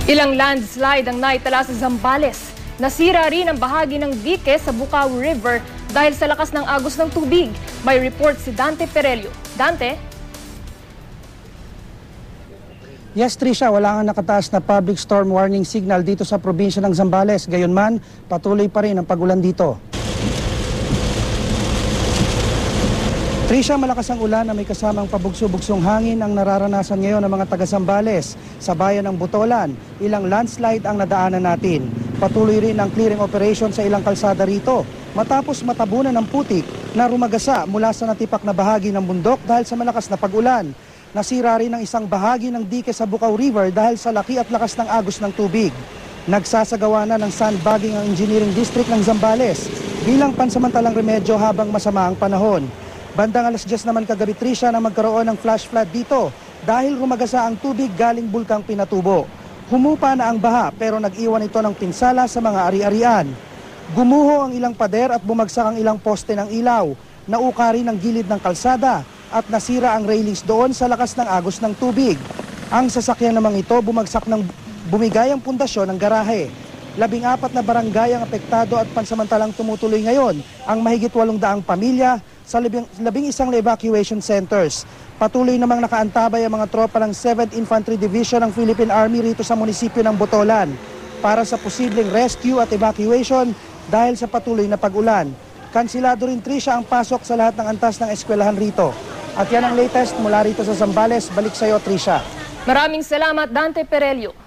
Ilang landslide ang naitala sa Zambales. Nasira rin ang bahagi ng dike sa Bukaw River dahil sa lakas ng agos ng tubig. May report si Dante Perelio. Dante? Yes, Trisha, wala nga nakataas na public storm warning signal dito sa probinsya ng Zambales. Gayunman, patuloy pa rin ang pagulan dito. Trisha, malakas ang ulan na may kasamang pabugso-bugsong hangin ang nararanasan ngayon ng mga taga-Zambales. Sa bayan ng Butolan, ilang landslide ang nadaanan natin. Patuloy rin ang clearing operation sa ilang kalsada rito matapos matabunan ng putik na rumagasa mula sa natipak na bahagi ng bundok dahil sa malakas na pag-ulan. Nasira rin ang isang bahagi ng dike sa Bukaw River dahil sa laki at lakas ng agos ng tubig. Nagsasagawa na ng sandbagging ang Engineering District ng Zambales bilang pansamantalang remedyo habang masama ang panahon. Bandang alas 10 naman kagabi, Trisha, na magkaroon ng flash flood dito dahil rumagasa ang tubig galing bulkang Pinatubo. Humupa na ang baha pero nag-iwan ito ng pinsala sa mga ari-arian. Gumuho ang ilang pader at bumagsak ang ilang poste ng ilaw. Nauka rin ang gilid ng kalsada at nasira ang railings doon sa lakas ng agos ng tubig. Ang sasakyan namang ito bumagsak ng bumigay ang pundasyon ng garahe. 14 na barangay ang apektado at pansamantalang tumutuloy ngayon ang mahigit 800 pamilya sa 11 evacuation centers. Patuloy namang nakaantabay ang mga tropa ng 7th Infantry Division ng Philippine Army rito sa munisipyo ng Butolan para sa posibleng rescue at evacuation dahil sa patuloy na pag-ulan. Kansilado rin, Trisha, ang pasok sa lahat ng antas ng eskwelahan rito. At yan ang latest mula rito sa Zambales. Balik sa iyo, Trisha. Maraming salamat, Dante Perelio.